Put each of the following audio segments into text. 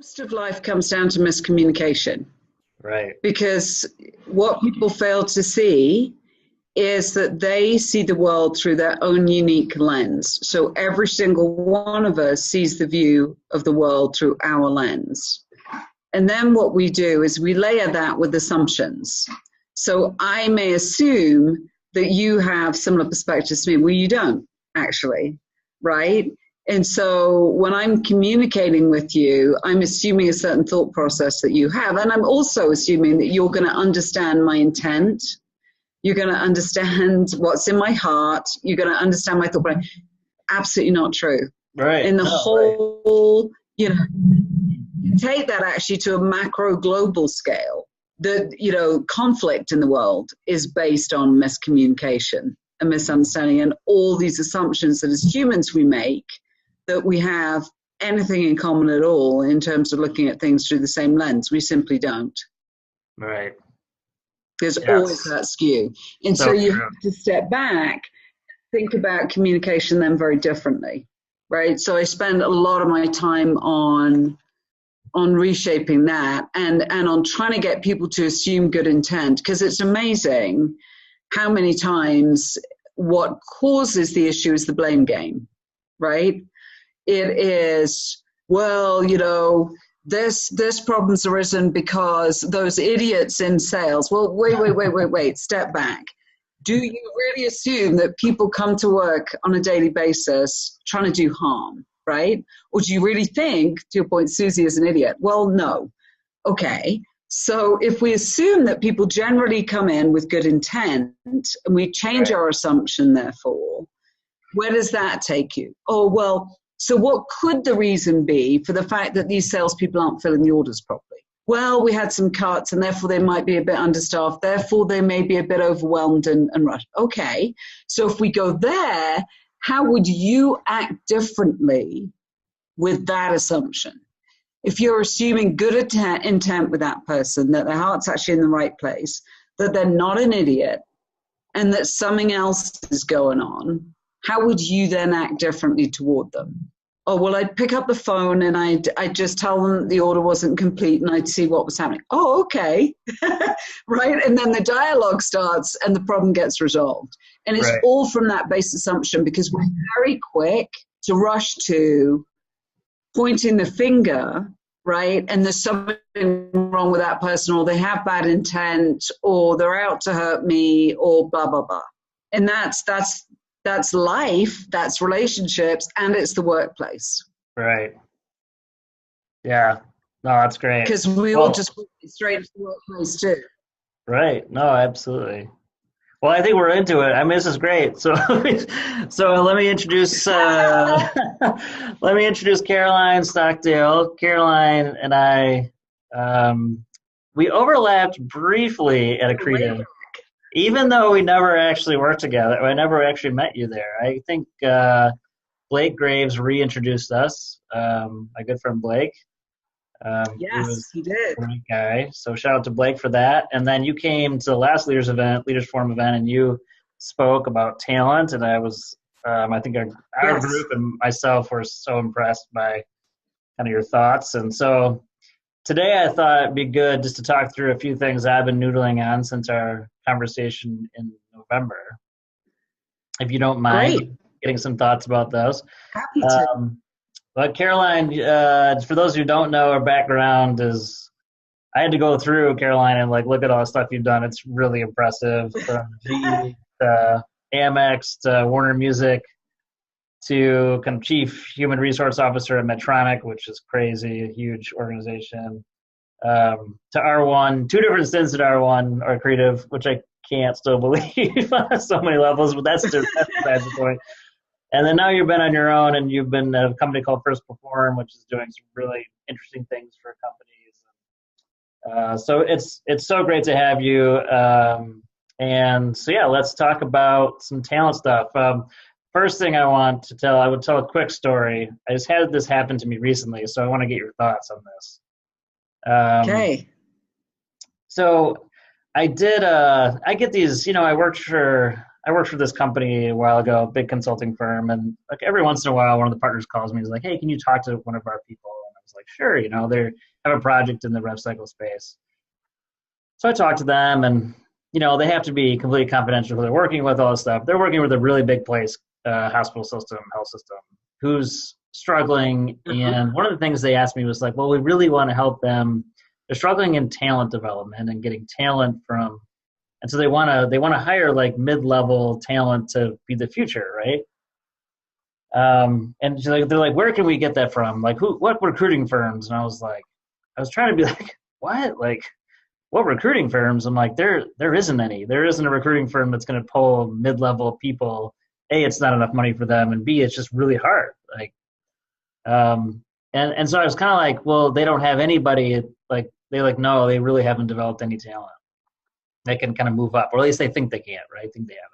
Most of life comes down to miscommunication Right. because what people fail to see is that they see the world through their own unique lens. So every single one of us sees the view of the world through our lens. And then what we do is we layer that with assumptions. So I may assume that you have similar perspectives to me. Well, you don't actually, right? And so when I'm communicating with you, I'm assuming a certain thought process that you have. And I'm also assuming that you're going to understand my intent. You're going to understand what's in my heart. You're going to understand my thought. But absolutely not true. Right. In the No, whole, take that actually to a macro global scale. The conflict in the world is based on miscommunication and misunderstanding and all these assumptions that as humans we make that we have anything in common at all in terms of looking at things through the same lens. We simply don't. right. There's always Yes. that skew. And so So you true. have to step back, think about communication then very differently, right? So I spend a lot of my time on reshaping that and on trying to get people to assume good intent, because it's amazing how many times what causes the issue is the blame game, right? It is, well, this problem's arisen because those idiots in sales. Well, wait, step back. Do you really assume that people come to work on a daily basis trying to do harm, right? Or do you really think, to your point, Susie is an idiot? Well, no. Okay. So if we assume that people generally come in with good intent and we change Right. our assumption, therefore, where does that take you? Oh, well, so what could the reason be for the fact that these salespeople aren't filling the orders properly? Well, we had some cuts and therefore they might be a bit understaffed. Therefore, they may be a bit overwhelmed and rushed. Okay, so if we go there, how would you act differently with that assumption? If you're assuming good intent with that person, that their heart's actually in the right place, that they're not an idiot, and that something else is going on, how would you then act differently toward them? Oh, well, I'd pick up the phone and I'd just tell them the order wasn't complete and I'd see what was happening. Oh, okay. Right? And then the dialogue starts and the problem gets resolved. And it's Right. all from that base assumption because we're very quick to rush to pointing the finger, right? And there's something wrong with that person, or they have bad intent, or they're out to hurt me, or blah, blah, blah. And that's life, that's relationships, and it's the workplace. Right. Yeah. No, that's great. Because we all Well, just went straight into the workplace too. right. No, absolutely. Well, I think we're into it. I mean, this is great. So, so let me introduce let me introduce Caroline Stockdale. Caroline and I, we overlapped briefly at Accretive, even though we never actually worked together. I never actually met you there. I think Blake Graves reintroduced us. My good friend Blake. Yes, he did. A great guy. So shout out to Blake for that. And then you came to the last Leaders Forum event, and you spoke about talent. And I was, I think our group and myself were so impressed by kind of your thoughts. And so today I thought it'd be good just to talk through a few things I've been noodling on since our conversation in November. If you don't mind getting some thoughts about those. Happy to. But Caroline, for those who don't know, her background is, I had to go through Caroline and look at all the stuff you've done. It's really impressive, from GE to Amex to Warner Music to kind of Chief Human Resource Officer at Medtronic, which is crazy, a huge organization, to R1, 2 different stints at R1 or Creative, which I can't still believe on so many levels, but that's besides the point. And then now you've been on your own, and you've been at a company called First Perform, which is doing some really interesting things for companies. So it's so great to have you. And so yeah, let's talk about some talent stuff. First thing I would tell a quick story. I just had this happen to me recently, so I want to get your thoughts on this. Okay. So I get these, I worked for this company a while ago, a big consulting firm, and every once in a while, one of the partners calls me. He's like, "Hey, can you talk to one of our people?" And I'm was like, sure, you know, they have a project in the rev cycle space. So I talked to them, and, you know, they have to be completely confidential who they're working with, all this stuff. They're working with a really big place, hospital system, health system, who's struggling. And one of the things they asked me was like, well, we really want to help them. They're struggling in talent development and getting talent from, and so they want to hire like mid-level talent to be the future, right? And so they're like, where can we get that from? Like, what recruiting firms? And I was trying to be like, what? Like, what recruiting firms? I'm like, there isn't any. There isn't a recruiting firm that's going to pull mid-level people. A, it's not enough money for them, and B, it's just really hard. Like, and so I was kind of like, well, they don't have anybody. Like, no, they really haven't developed any talent. They can kind of move up, or at least they think they can, right? I think they haven't.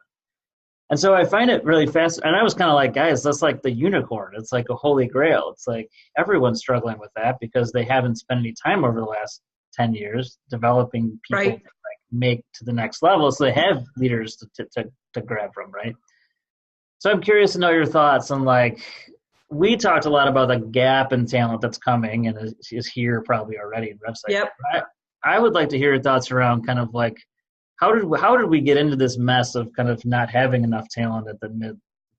And so I find it really fast. And I was kind of like, guys, that's like the unicorn. It's like a holy grail. It's like everyone's struggling with that because they haven't spent any time over the last 10 years developing people to like make to the next level. So they have leaders to grab from, right? So I'm curious to know your thoughts on, like, we talked a lot about the gap in talent that's coming and is here probably already in website. Yep. I would like to hear your thoughts around kind of like, how did we get into this mess of kind of not having enough talent at the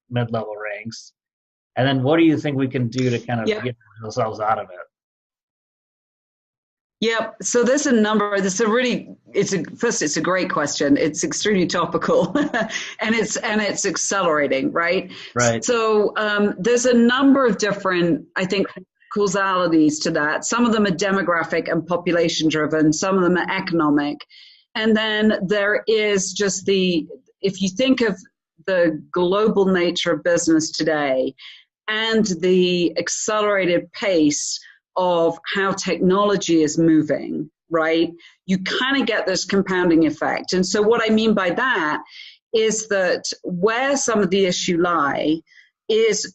mid-level ranks? And then what do you think we can do to kind of get ourselves out of it? Yep. So there's a number. It's a great question. It's extremely topical, and it's accelerating, right? Right. So there's a number of different, I think, causalities to that. Some of them are demographic and population driven. Some of them are economic, and then there is just if you think of the global nature of business today and the accelerated pace of how technology is moving, right? You kind of get this compounding effect. And so what I mean by that is that where some of the issue lie is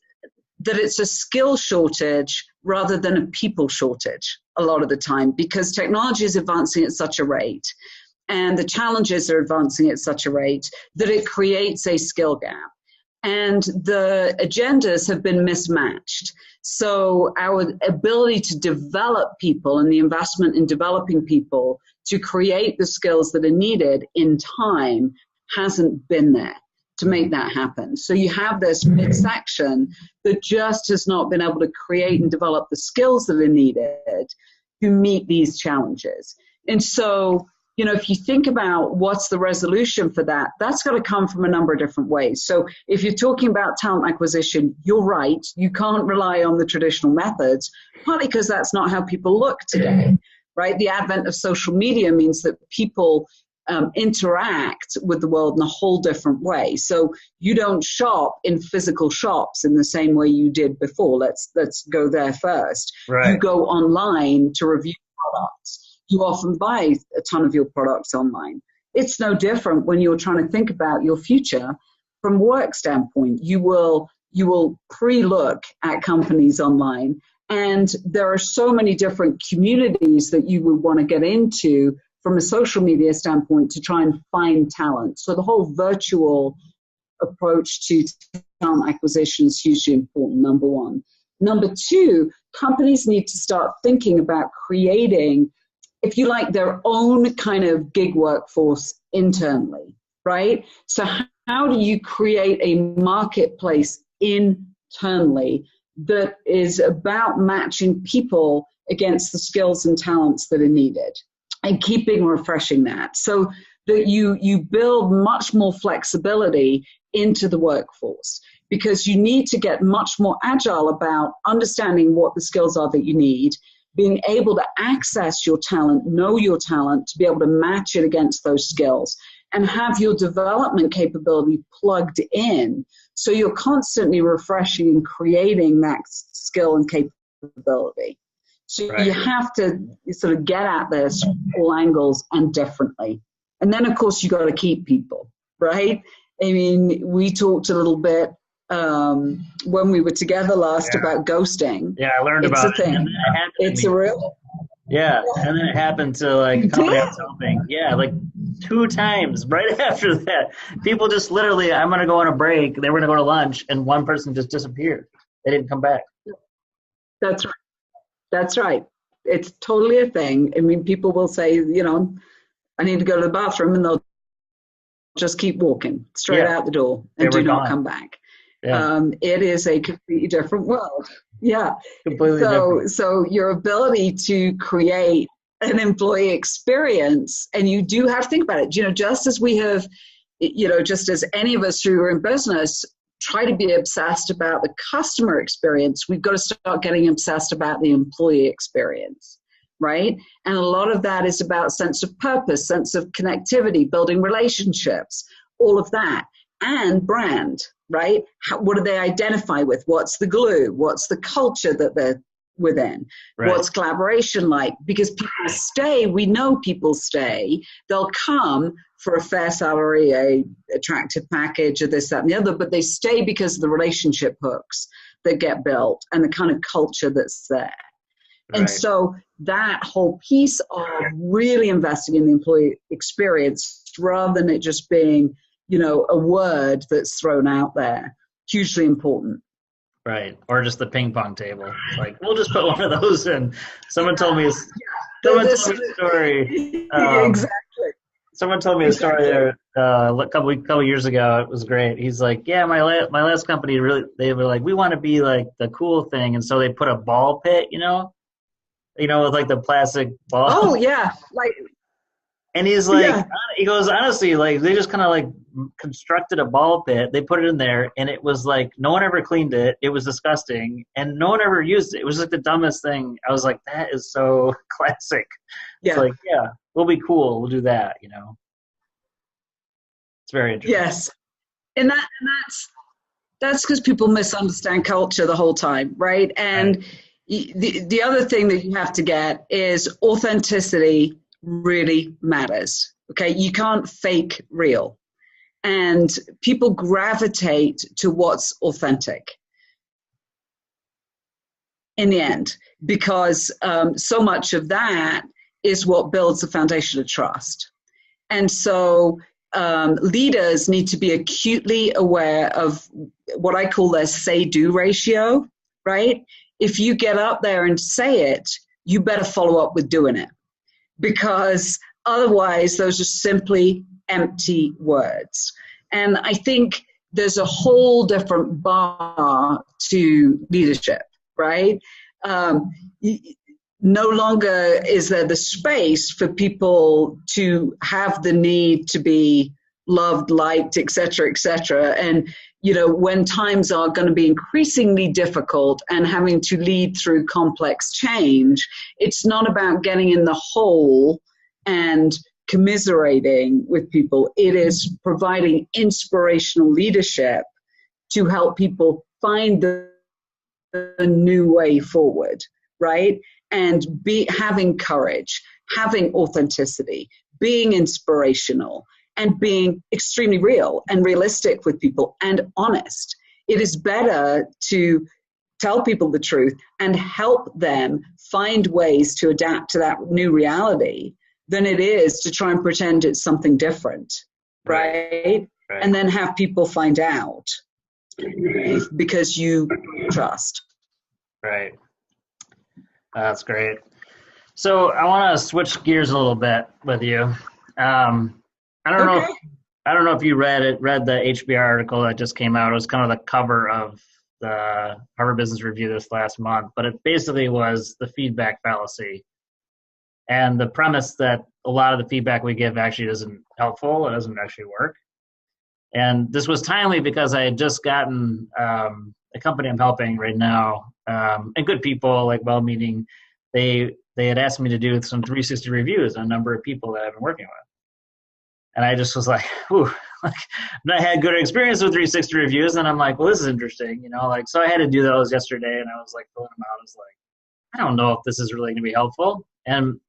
that it's a skill shortage rather than a people shortage a lot of the time, because technology is advancing at such a rate and the challenges are advancing at such a rate that it creates a skill gap. And the agendas have been mismatched. So our ability to develop people and the investment in developing people to create the skills that are needed in time hasn't been there to make that happen. So you have this midsection that just has not been able to create and develop the skills that are needed to meet these challenges. And so, you know, if you think about what's the resolution for that, that's got to come from a number of different ways. So if you're talking about talent acquisition, you're right. You can't rely on the traditional methods, partly because that's not how people look today, right? The advent of social media means that people interact with the world in a whole different way. So you don't shop in physical shops in the same way you did before. Let's go there first. Right. You go online to review products. You often buy a ton of your products online. It's no different when you're trying to think about your future from a work standpoint. You will pre-look at companies online, and there are so many different communities that you would want to get into from a social media standpoint to try and find talent. So the whole virtual approach to talent acquisition is hugely important, number one. Number two, companies need to start thinking about creating, if you like, their own kind of gig workforce internally, right? So how do you create a marketplace internally that is about matching people against the skills and talents that are needed and keeping refreshing that so that you build much more flexibility into the workforce, because you need to get much more agile about understanding what the skills are that you need, being able to access your talent, know your talent, to be able to match it against those skills, and have your development capability plugged in so you're constantly refreshing and creating that skill and capability. So Right. You have to sort of get at this all angles and differently. And then, of course, you got to keep people, right? I mean, we talked a little bit when we were together last about ghosting. Yeah, I learned it's about a it. thing. And then it happened to It's me. a real. Yeah, and then it happened to like a company I was helping. Yeah, like 2 times right after that. People just literally, I'm going to go on a break. They were going to go to lunch, and one person just disappeared. They didn't come back. That's right. That's right. It's totally a thing. I mean, people will say, I need to go to the bathroom, and they'll just keep walking straight out the door and do not come back. Yeah. It is a completely different world. Yeah. Completely different. So your ability to create an employee experience, and you do have to think about it, just as we have, just as any of us who are in business try to be obsessed about the customer experience, we've got to start getting obsessed about the employee experience, right? And a lot of that is about sense of purpose, sense of connectivity, building relationships, all of that, and brand, right? What do they identify with? What's the glue? What's the culture that they're within? Right. What's collaboration like? Because people stay, we know people stay, they'll come for a fair salary, a attractive package, or this, that, and the other, but they stay because of the relationship hooks that get built and the kind of culture that's there. Right. And so that whole piece of really investing in the employee experience rather than it just being, a word that's thrown out there, hugely important. Right. Or just the ping pong table. It's like, we'll just put one of those in. Someone told me a story. Exactly. Someone told me a story there a couple years ago. It was great. He's like, yeah, my last company they were like, we want to be like the cool thing. And so they put a ball pit, with like the plastic ball. Oh, yeah. And he's like, he goes, honestly, like they just kind of like constructed a ball pit. They put it in there and it was like, no one ever cleaned it. It was disgusting. And no one ever used it. It was like the dumbest thing. I was like, that is so classic. Yeah. It's like, yeah, we'll be cool. We'll do that, It's very interesting. Yes. And that's because people misunderstand culture the whole time, right? And the other thing that you have to get is authenticity really matters. Okay, you can't fake real, and people gravitate to what's authentic in the end, because so much of that is what builds the foundation of trust. And so leaders need to be acutely aware of what I call their say-do ratio, right? If you get up there and say it, you better follow up with doing it, because otherwise those are simply empty words. And I think there's a whole different bar to leadership, right? No longer is there the space for people to have the need to be loved, liked, et cetera, and when times are going to be increasingly difficult and having to lead through complex change, it's not about getting in the hole and commiserating with people. It is providing inspirational leadership to help people find the new way forward, right? And having courage, having authenticity, being inspirational, and being extremely real and realistic with people and honest. It is better to tell people the truth and help them find ways to adapt to that new reality than it is to try and pretend it's something different, right? And then have people find out because you trust. Right. That's great. So I want to switch gears a little bit with you. I don't know if you read the HBR article that just came out. It was kind of the cover of the Harvard Business Review this last month, but it basically was the feedback fallacy and the premise that a lot of the feedback we give actually isn't helpful. It doesn't actually work. And this was timely because I had just gotten a company I'm helping right now, and good people, like well-meaning, they had asked me to do some 360 reviews on a number of people that I've been working with. And I just was like, ooh, I've not had good experience with 360 reviews. And I'm like, well, this is interesting, so I had to do those yesterday and I was like filling them out. I was like, I don't know if this is really going to be helpful. And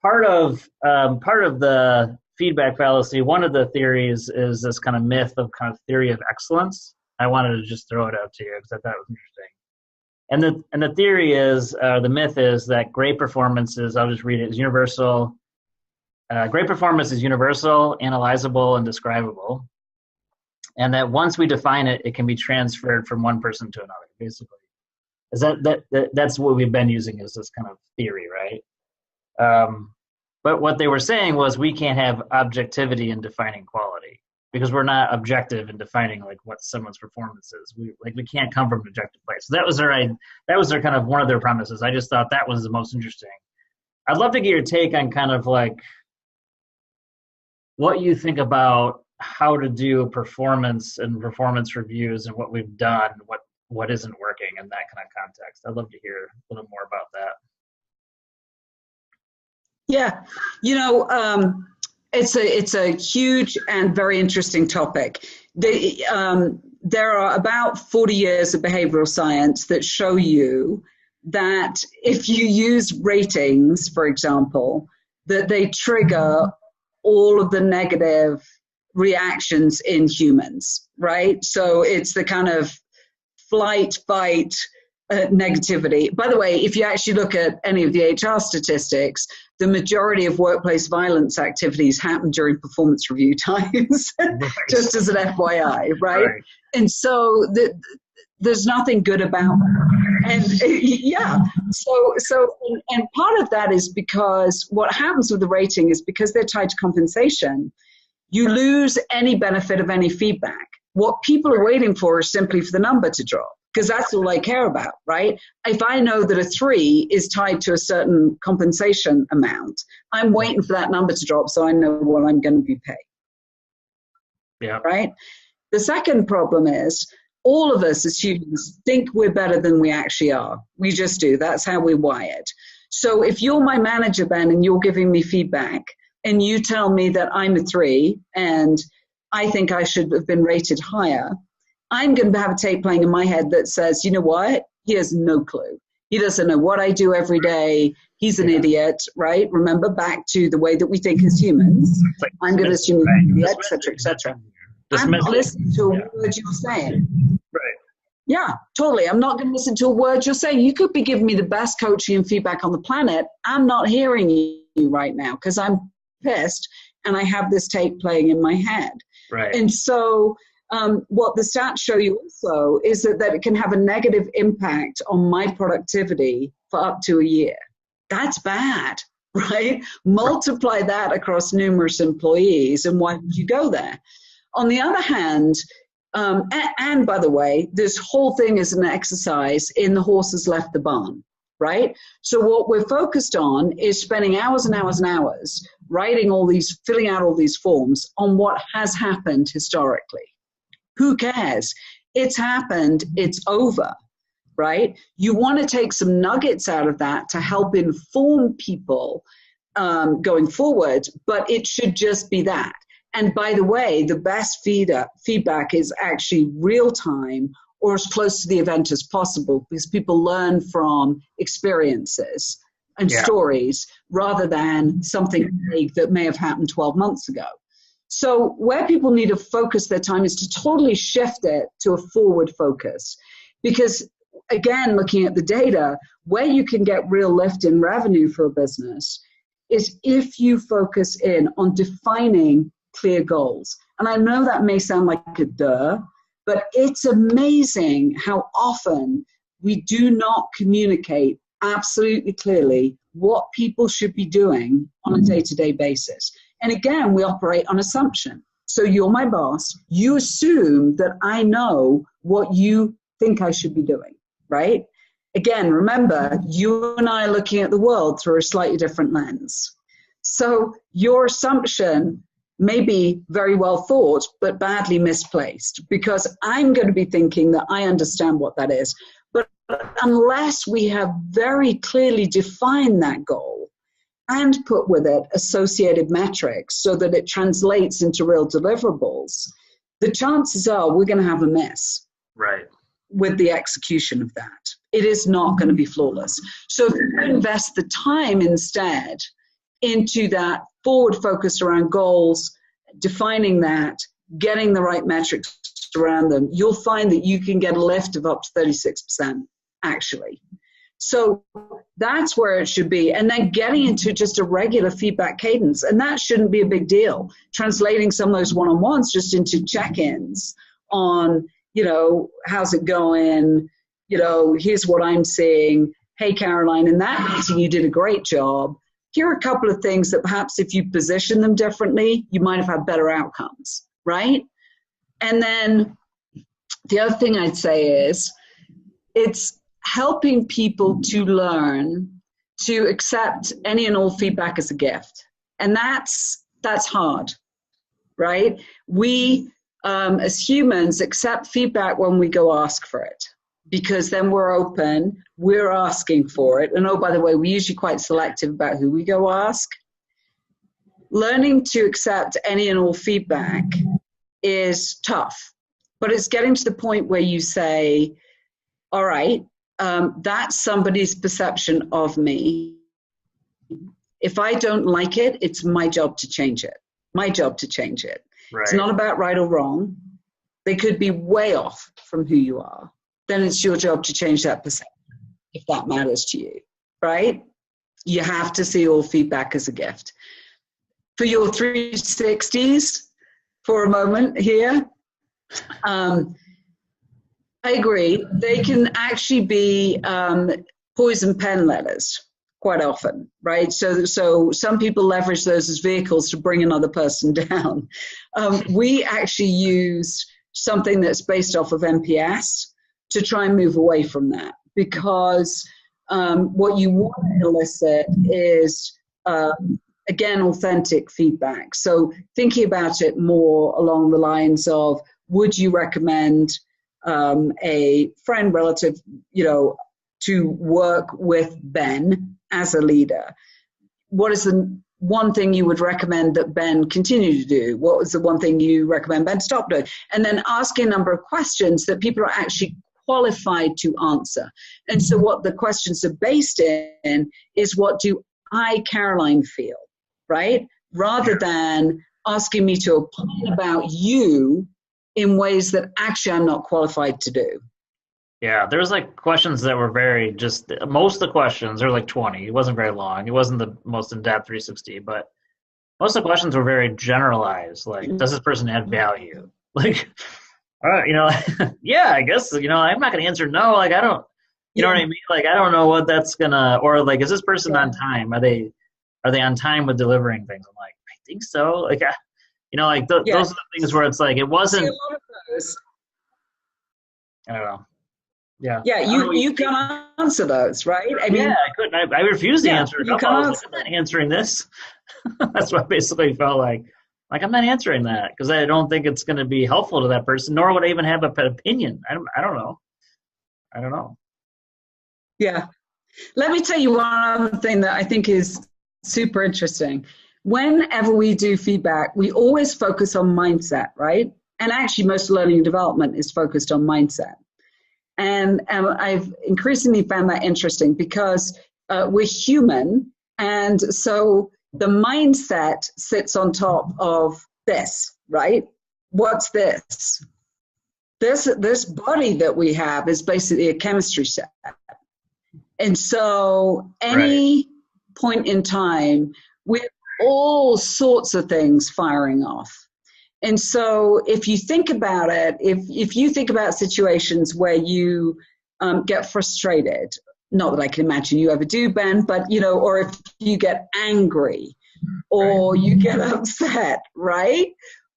part of the feedback fallacy, one of the theories is this kind of myth of kind of theory of excellence. I wanted to just throw it out to you because I thought it was interesting. And the theory is, the myth is that great performance is, I'll just read it, is universal. Great performance is universal, analyzable, and describable. And that once we define it, it can be transferred from one person to another, basically. Is that's what we've been using as this kind of theory, right? But what they were saying was we can't have objectivity in defining quality because we're not objective in defining like what someone's performance is. We can't come from an objective place. So that was their kind of one of their premises. I just thought that was the most interesting. I'd love to get your take on kind of like what you think about how to do performance and performance reviews and what we've done, what isn't working in that kind of context. I'd love to hear a little more about that. Yeah, it's a huge and very interesting topic. There are about 40 years of behavioral science that show you that if you use ratings, for example, that they trigger all of the negative reactions in humans, right? So it's the kind of flight, fight, negativity. By the way, if you actually look at any of the HR statistics, the majority of workplace violence activities happen during performance review times, just as an FYI, right? And so there's nothing good about that. And yeah, and part of that is because what happens with the rating is because they're tied to compensation, you lose any benefit of any feedback. What people are waiting for is simply for the number to drop, because that's all I care about, right? If I know that a 3 is tied to a certain compensation amount, I'm waiting for that number to drop so I know what I'm going to be paid. Yeah. Right? The second problem is all of us as humans think we're better than we actually are. We just do. That's how we're wired. So if you're my manager, Ben, and you're giving me feedback and you tell me that I'm a 3 and I think I should have been rated higher, I'm going to have a tape playing in my head that says, you know what? He has no clue. He doesn't know what I do every day. He's an idiot, right? Remember back to the way that we think as humans. I'm going to assume he's an idiot, et cetera, et cetera. I'm not listening to a word you're saying. Right. Yeah, totally. I'm not going to listen to a word you're saying. You could be giving me the best coaching and feedback on the planet. I'm not hearing you right now because I'm pissed and I have this tape playing in my head. Right. And so what the stats show you also is that it can have a negative impact on my productivity for up to a year. That's bad, right? Multiply that across numerous employees, and why would you go there? On the other hand, and by the way, this whole thing is an exercise in the horse has left the barn, right? So what we're focused on is spending hours and hours and hours writing all these, filling out all these forms on what has happened historically. Who cares? It's happened, it's over, right? You want to take some nuggets out of that to help inform people going forward, but it should just be that. And by the way, the best feedback is actually real time or as close to the event as possible, because people learn from experiences and stories rather than something vague that may have happened 12 months ago. So where people need to focus their time is to totally shift it to a forward focus. Because again, looking at the data, where you can get real lift in revenue for a business is if you focus in on defining clear goals. And I know that may sound like a duh, but it's amazing how often we do not communicate absolutely clearly what people should be doing on a day-to-day basis. And again, we operate on assumption. So you're my boss. You assume that I know what you think I should be doing, right? Again, remember, you and I are looking at the world through a slightly different lens. So your assumption may be very well thought, but badly misplaced, because I'm going to be thinking that I understand what that is. But unless we have very clearly defined that goal and put with it associated metrics so that it translates into real deliverables, the chances are we're going to have a miss. Right. With the execution of that. It is not going to be flawless. So if you invest the time instead into that forward focus around goals, defining that, getting the right metrics around them, you'll find that you can get a lift of up to 36% actually. So that's where it should be. And then getting into just a regular feedback cadence. And that shouldn't be a big deal. Translating some of those one-on-ones just into check-ins on, you know, how's it going? here's what I'm seeing. Hey, Caroline, in that meeting, you did a great job. Here are a couple of things that perhaps if you position them differently, you might have had better outcomes, right? And then the other thing I'd say is it's helping people to learn to accept any and all feedback as a gift. And that's hard, right? We, as humans, accept feedback when we go ask for it, because then we're open, we're asking for it. And oh, by the way, we're usually quite selective about who we go ask. Learning to accept any and all feedback is tough, but it's getting to the point where you say, all right, that's somebody's perception of me. If I don't like it, it's my job to change it. My job to change it. Right. It's not about right or wrong. They could be way off from who you are. Then it's your job to change that perception, if that matters to you, right? You have to see all feedback as a gift. For your 360s, for a moment here, I agree. They can actually be poison pen letters quite often, right? So some people leverage those as vehicles to bring another person down. We actually use something that's based off of NPS to try and move away from that, because what you want to elicit is, again, authentic feedback. So thinking about it more along the lines of, would you recommend a friend, relative, to work with Ben as a leader? What is the one thing you would recommend that Ben continue to do? What was the one thing you recommend Ben stop doing? And then asking a number of questions that people are actually qualified to answer. And so what the questions are based in is, what do I, Caroline, feel, right? Rather than asking me to opine about you in ways that actually I'm not qualified to do. Yeah, there was like questions that were very most of the questions, there were like 20. It wasn't very long. It wasn't the most in-depth 360, but most of the questions were very generalized. Like, does this person add value? Like, yeah, I guess, I'm not going to answer no. Like, I don't, you know what I mean? Like, I don't know what that's going to, or like, is this person on time? Are they on time with delivering things? I'm like, I think so. Like, those are the things where it's like, it wasn't, a lot of those. I don't know. Yeah. Yeah, you can answer those, right? I mean, I couldn't. I refused to answer it. I'm not answering this. That's what I basically felt like. Like, I'm not answering that because I don't think it's going to be helpful to that person, nor would I even have an opinion. I don't know. I don't know. Yeah. Let me tell you one other thing that I think is super interesting. Whenever we do feedback, we always focus on mindset, right? And actually, most learning and development is focused on mindset. And I've increasingly found that interesting because we're human. And so the mindset sits on top of this, right? What's this? This body that we have is basically a chemistry set. And so any point in time, we have all sorts of things firing off. And so if you think about it, if you think about situations where you get frustrated, not that I can imagine you ever do, Ben, but, or if you get angry or you get upset, right?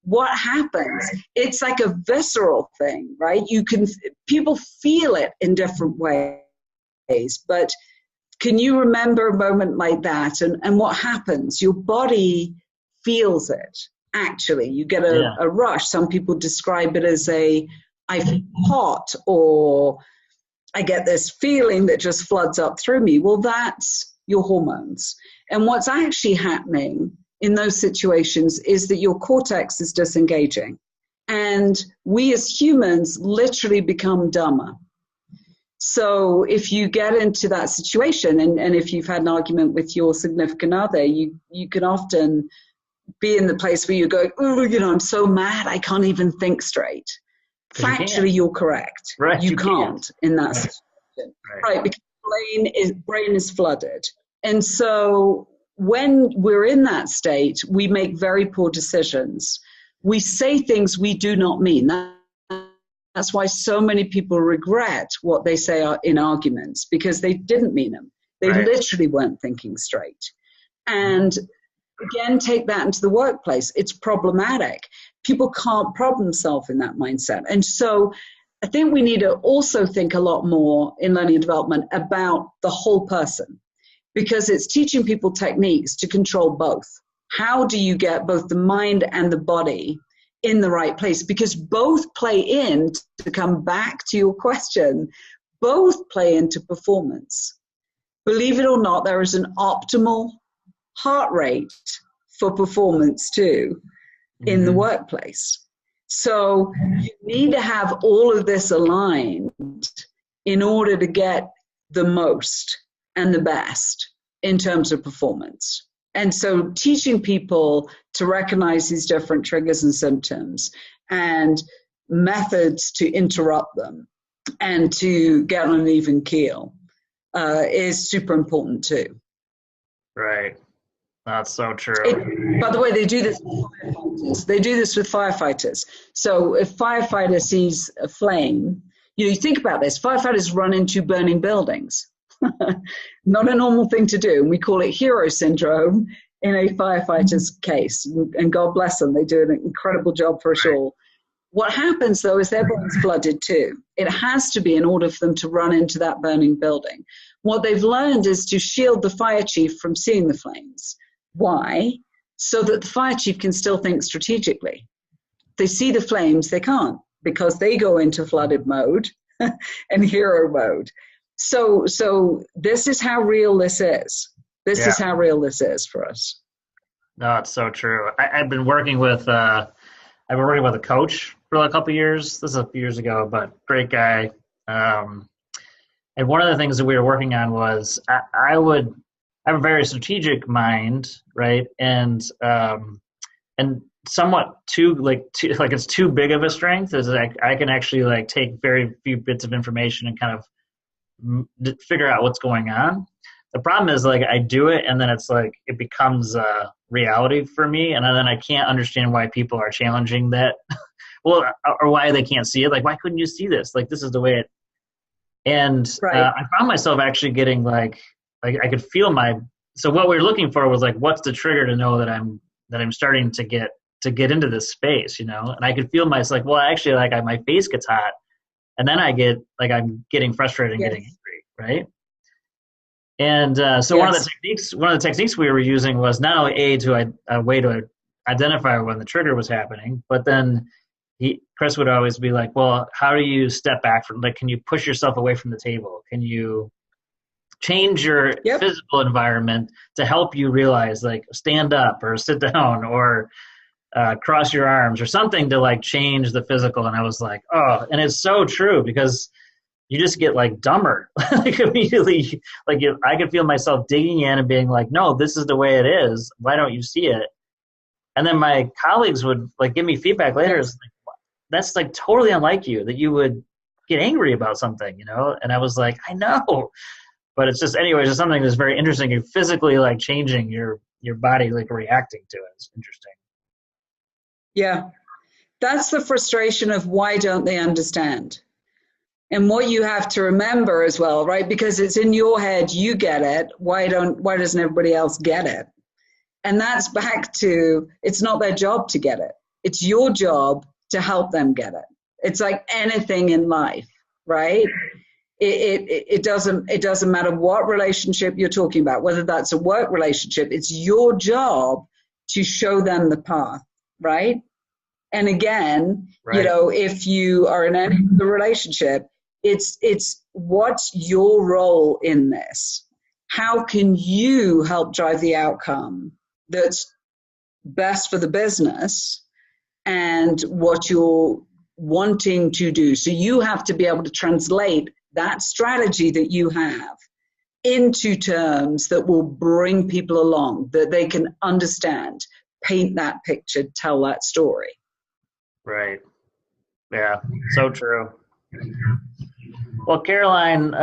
What happens? It's like a visceral thing, right? People feel it in different ways, but can you remember a moment like that? And what happens? Your body feels it. Actually, you get a rush. Some people describe it as I feel hot, or I get this feeling that just floods up through me. Well, that's your hormones. And what's actually happening in those situations is that your cortex is disengaging. And we as humans literally become dumber. So if you get into that situation, and if you've had an argument with your significant other, you can often be in the place where you go, oh, I'm so mad, I can't even think straight. Factually, you're correct. Right, you can't in that situation. Right, because brain is flooded. And so when we're in that state, we make very poor decisions. We say things we do not mean. that's why so many people regret what they say in arguments, because they didn't mean them. They literally weren't thinking straight. And again, take that into the workplace. It's problematic. People can't problem solve in that mindset. And so I think we need to also think a lot more in learning and development about the whole person, because it's teaching people techniques to control both. How do you get both the mind and the body in the right place? Because both play in, to come back to your question, both play into performance. Believe it or not, there is an optimal heart rate for performance too in the workplace. So you need to have all of this aligned in order to get the most and the best in terms of performance. And so teaching people to recognize these different triggers and symptoms and methods to interrupt them and to get on an even keel is super important too. Right. That's so true. By the way, they do this with firefighters. They do this with firefighters. So if firefighter sees a flame, you think about this, firefighters run into burning buildings. Not a normal thing to do. And we call it hero syndrome in a firefighter's case. And God bless them, they do an incredible job for us all. What happens, though, is their building's flooded too. It has to be in order for them to run into that burning building. What they've learned is to shield the fire chief from seeing the flames. Why? So that the fire chief can still think strategically. If they see the flames, they can't, because they go into flooded mode and hero mode. So this is how real this is. This is how real this is for us. No, it's so true. I've been working with a coach for a couple of years. This is a few years ago, but great guy. And one of the things that we were working on was I have a very strategic mind, right? And somewhat it's too big of a strength. Is I can actually take very few bits of information and kind of figure out what's going on. The problem is I do it and then it's it becomes a reality for me, and then I can't understand why people are challenging that. Well, or why they can't see it. Why couldn't you see this? This is the way it. And I found myself actually getting I could feel so what we were looking for was what's the trigger to know that I'm starting to get into this space, and I could feel myself well, actually my face gets hot, and then I get I'm getting frustrated and getting angry, right? And so one of the techniques we were using was not only a way to identify when the trigger was happening, but then Chris would always be well, how do you step back from can you push yourself away from the table? Can you change your physical environment to help you realize stand up or sit down or cross your arms or something to change the physical? And I was oh, and it's so true, because you just get dumber. Immediately, I could feel myself digging in and being no, this is the way it is. Why don't you see it? And then my colleagues would give me feedback later. It's that's totally unlike you, that you would get angry about something, And I was I know, but it's just something that's very interesting. You're physically changing your body, reacting to it. It's interesting. Yeah, that's the frustration of why don't they understand? And what you have to remember as well, right? Because it's in your head, you get it. Why doesn't everybody else get it? And that's back to, it's not their job to get it. It's your job to help them get it. It's like anything in life, right? It doesn't matter what relationship you're talking about, whether that's a work relationship, it's your job to show them the path, right? And again, if you are in any relationship, it's what's your role in this? How can you help drive the outcome that's best for the business and what you're wanting to do? So you have to be able to translate that strategy that you have into terms that will bring people along, that they can understand, paint that picture, tell that story. Right. Yeah, so true. Well, Caroline,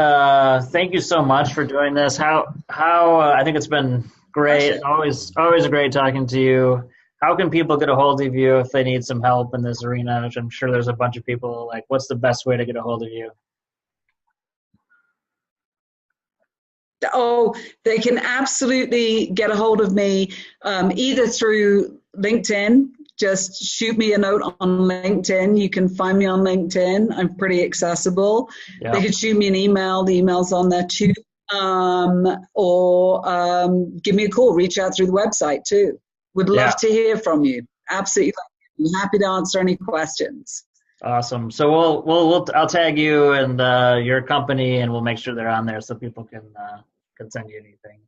thank you so much for doing this. I think it's been great. Always great talking to you. how can people get a hold of you if they need some help in this arena? Which I'm sure there's a bunch of people. Like, what's the best way to get a hold of you? Oh, they can absolutely get a hold of me either through LinkedIn. Just shoot me a note on LinkedIn. You can find me on LinkedIn. I'm pretty accessible. Yeah. They could shoot me an email. The email's on there too. Or give me a call. Reach out through the website too. Would love to hear from you. Absolutely. I'm happy to answer any questions. Awesome. So I'll tag you and your company, and we'll make sure they're on there so people can send you anything.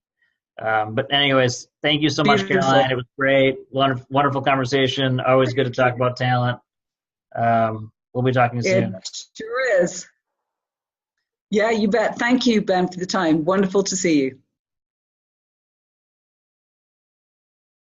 But anyways, thank you so much, Caroline. It was great, wonderful conversation. Always good to talk about talent. We'll be talking soon. It sure is. Yeah, you bet. Thank you, Ben, for the time. Wonderful to see you.